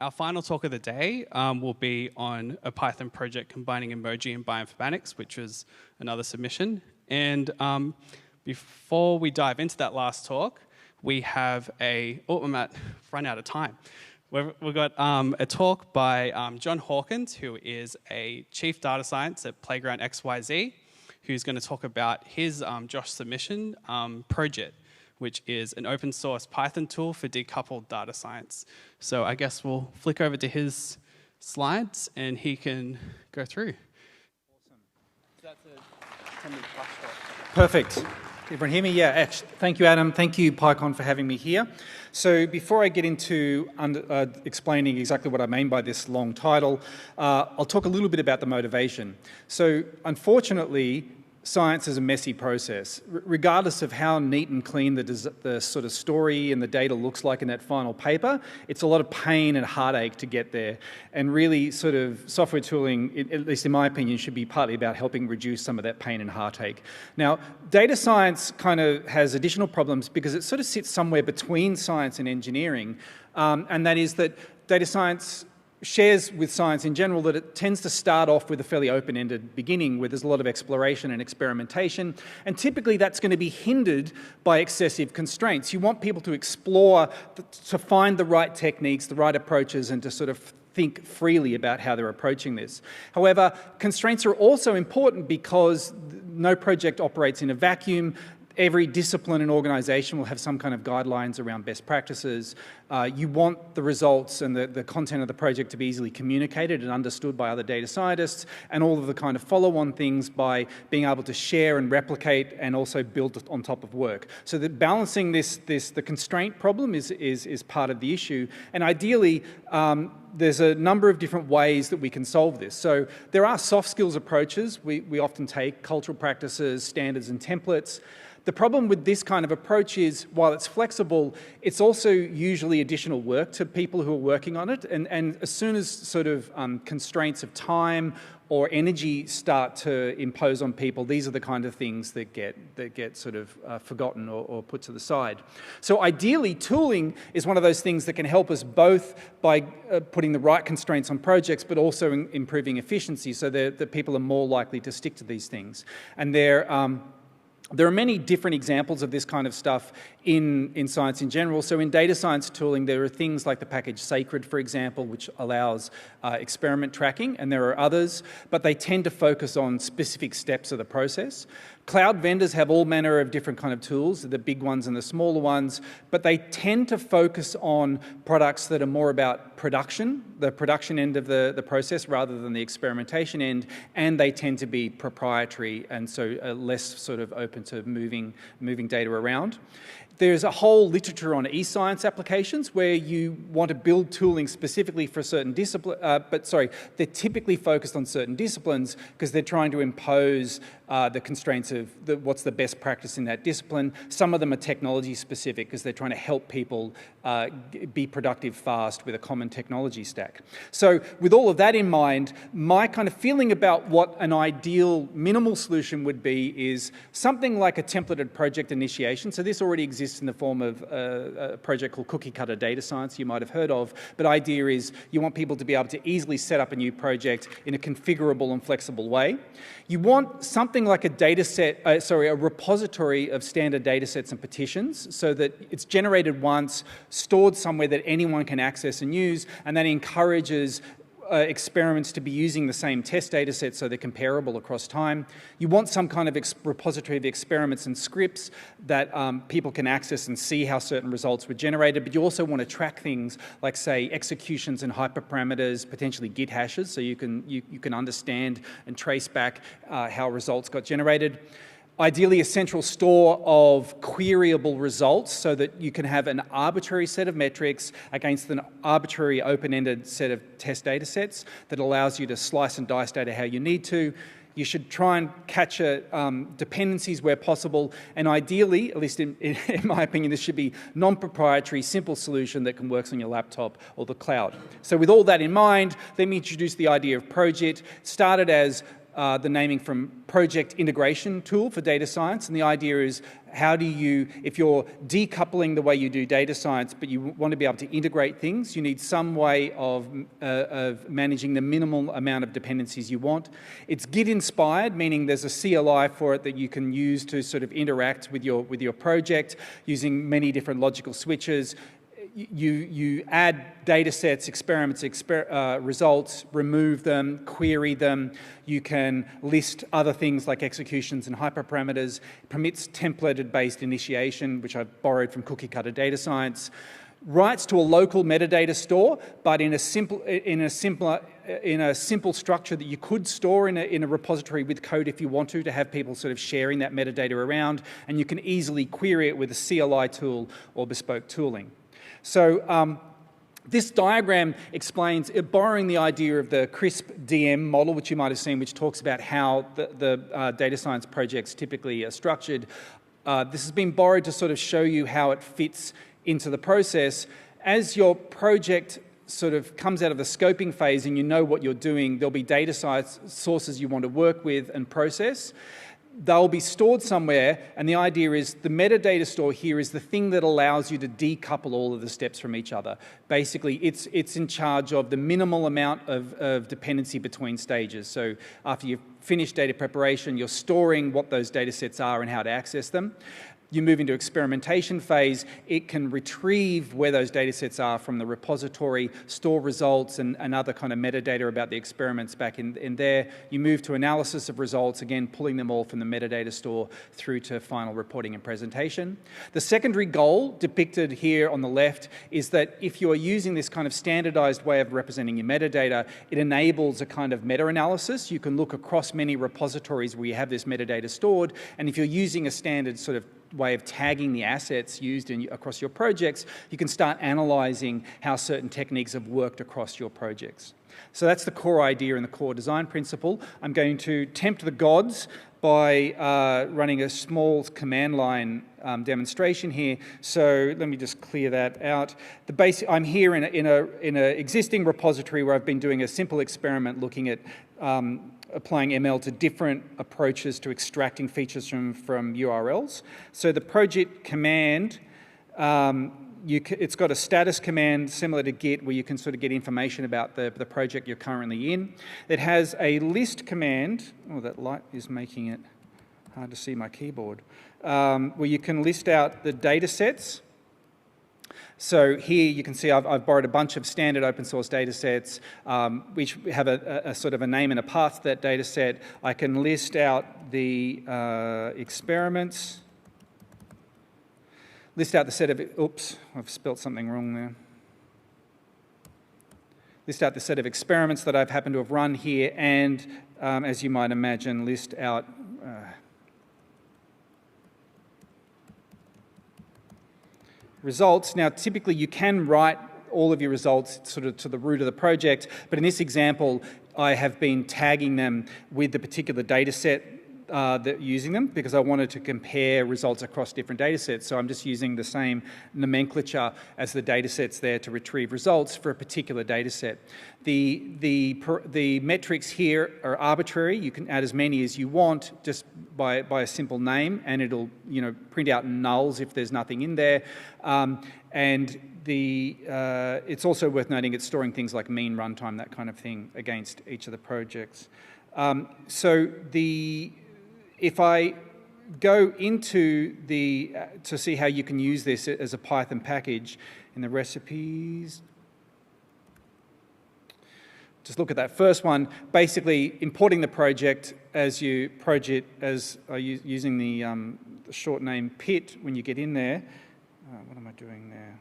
Our final talk of the day will be on a Python project combining emoji and bioinformatics, which was another submission. And before we dive into that last talk, we have we might run out of time. We've got a talk by John Hawkins, who is a chief data science at Playground XYZ, who's going to talk about his Josh submission, Projit, which is an open source Python tool for decoupled data science. So I guess we'll flick over to his slides and he can go through. Awesome. So that's a 10-minute flash talk. Perfect. Everyone hear me? Yeah, actually, thank you, Adam. Thank you, Pycon, for having me here. So before I get into explaining exactly what I mean by this long title, I'll talk a little bit about the motivation. So unfortunately, science is a messy process. Regardless of how neat and clean the sort of story and the data looks like in that final paper, it's a lot of pain and heartache to get there. And really sort of software tooling, at least in my opinion, should be partly about helping reduce some of that pain and heartache. Now, data science kind of has additional problems because it sort of sits somewhere between science and engineering. And that is that data science shares with science in general that it tends to start off with a fairly open-ended beginning where there's a lot of exploration and experimentation, and typically that's going to be hindered by excessive constraints. You want people to explore, to find the right techniques, the right approaches, and to sort of think freely about how they're approaching this. However, constraints are also important because no project operates in a vacuum. Every discipline and organisation will have some kind of guidelines around best practices. You want the results and the content of the project to be easily communicated and understood by other data scientists, and all of the kind of follow-on things by being able to share and replicate and also build on top of work. So that balancing the constraint problem is part of the issue. And ideally, there's a number of different ways that we can solve this. So there are soft skills approaches. We often take cultural practices, standards and templates. The problem with this kind of approach is, while it's flexible, it's also usually additional work to people who are working on it. And as soon as sort of constraints of time or energy start to impose on people, these are the kind of things that get sort of forgotten or put to the side. So ideally, tooling is one of those things that can help us both by putting the right constraints on projects, but also improving efficiency so that people are more likely to stick to these things. And there are many different examples of this kind of stuff in science in general. So in data science tooling, there are things like the package Sacred, for example, which allows experiment tracking, and there are others, but they tend to focus on specific steps of the process. Cloud vendors have all manner of different kind of tools, the big ones and the smaller ones, but they tend to focus on products that are more about production, the production end of the process rather than the experimentation end, and they tend to be proprietary and so less sort of open to moving data around. There's a whole literature on e-science applications where you want to build tooling specifically for a certain discipline, they're typically focused on certain disciplines because they're trying to impose the constraints of what's the best practice in that discipline. Some of them are technology specific because they're trying to help people be productive fast with a common technology stack. So with all of that in mind, my kind of feeling about what an ideal minimal solution would be is something like a templated project initiation. So this already exists in the form of a project called Cookie Cutter Data Science you might have heard of, but the idea is you want people to be able to easily set up a new project in a configurable and flexible way. You want something like a repository of standard data sets and petitions so that it's generated once, stored somewhere that anyone can access and use, and that encourages experiments to be using the same test data sets so they're comparable across time. You want some kind of repository of experiments and scripts that people can access and see how certain results were generated, but you also want to track things like, say, executions and hyperparameters, potentially Git hashes, so you can understand and trace back how results got generated. Ideally, a central store of queryable results so that you can have an arbitrary set of metrics against an arbitrary open-ended set of test data sets that allows you to slice and dice data how you need to. You should try and catch dependencies where possible, and ideally, at least in my opinion, this should be non-proprietary, simple solution that can work on your laptop or the cloud. So with all that in mind, let me introduce the idea of Projit. Started as the naming from Project Integration Tool for data science. And the idea is, how do you, if you're decoupling the way you do data science, but you want to be able to integrate things, you need some way of managing the minimal amount of dependencies you want. It's Git inspired, meaning there's a CLI for it that you can use to sort of interact with your project using many different logical switches. You add data sets, experiments, results, remove them, query them. You can list other things like executions and hyperparameters. It permits templated-based initiation, which I've borrowed from cookie-cutter data science. Writes to a local metadata store, but in a simple structure that you could store in a repository with code if you want to have people sort of sharing that metadata around, and you can easily query it with a CLI tool or bespoke tooling. So this diagram explains, borrowing the idea of the CRISP DM model, which you might have seen, which talks about how the data science projects typically are structured. This has been borrowed to sort of show you how it fits into the process. As your project sort of comes out of the scoping phase and you know what you're doing, there'll be data sources you want to work with and process. They'll be stored somewhere, and the idea is the metadata store here is the thing that allows you to decouple all of the steps from each other. Basically, it's in charge of the minimal amount of dependency between stages. So after you've finished data preparation, you're storing what those data sets are and how to access them. You move into experimentation phase, it can retrieve where those data sets are from the repository, store results and other kind of metadata about the experiments back in there. You move to analysis of results, again, pulling them all from the metadata store through to final reporting and presentation. The secondary goal depicted here on the left is that if you are using this kind of standardized way of representing your metadata, it enables a kind of meta-analysis. You can look across many repositories where you have this metadata stored, and if you're using a standard sort of way of tagging the assets used across your projects, you can start analysing how certain techniques have worked across your projects. So that's the core idea and the core design principle. I'm going to tempt the gods by running a small command line demonstration here. So let me just clear that out. I'm here in an existing repository where I've been doing a simple experiment looking at applying ML to different approaches to extracting features from URLs. So the Projit command, it's got a status command similar to Git where you can sort of get information about the project you're currently in. It has a list command. Oh, that light is making it hard to see my keyboard. Where you can list out the data sets. So here you can see I've borrowed a bunch of standard open source data sets which have a sort of a name and a path to that data set. I can list out the experiments, list out the set of, oops, I've spelt something wrong there. List out the set of experiments that I've happened to have run here, and as you might imagine, list out results. Now, typically you can write all of your results sort of to the root of the project, but in this example, I have been tagging them with the particular data set using them because I wanted to compare results across different data sets. So I'm just using the same nomenclature as the data sets there to retrieve results for a particular data set. The metrics here are arbitrary. You can add as many as you want just by a simple name, and it'll print out nulls if there's nothing in there. It's also worth noting it's storing things like mean runtime, that kind of thing, against each of the projects. If I go into to see how you can use this as a Python package in the recipes, just look at that first one. Basically, importing the project using the short name pit when you get in there. What am I doing there?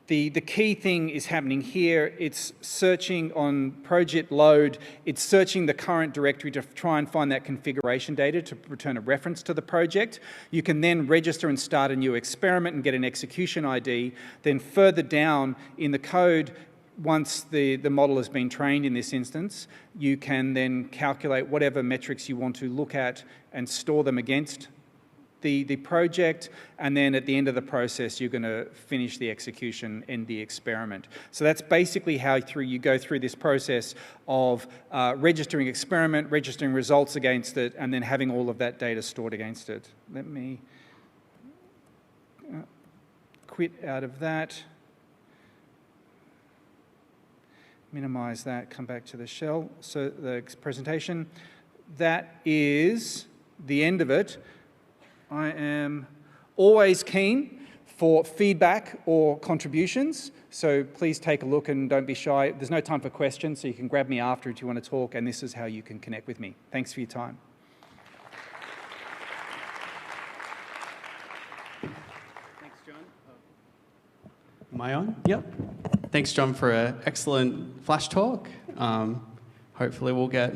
The key thing is happening here. It's searching on Projit load. It's searching the current directory to try and find that configuration data to return a reference to the project. You can then register and start a new experiment and get an execution ID. Then further down in the code, once the model has been trained in this instance, you can then calculate whatever metrics you want to look at and store them against the project, and then at the end of the process, you're going to finish the execution in the experiment. So that's basically how you go through this process of registering experiment, registering results against it, and then having all of that data stored against it. Let me quit out of that. Minimize that, come back to the shell. So the presentation, that is the end of it. I am always keen for feedback or contributions, so please take a look and don't be shy. There's no time for questions, so you can grab me after if you want to talk, and this is how you can connect with me. Thanks for your time. Thanks, John. Am I on? Yep. Thanks, John, for an excellent flash talk. Hopefully we'll get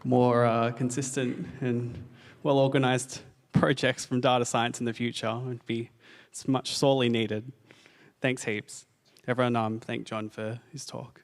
more consistent and well-organised projects from data science in the future. It'd be much sorely needed. Thanks heaps. Everyone, thank John for his talk.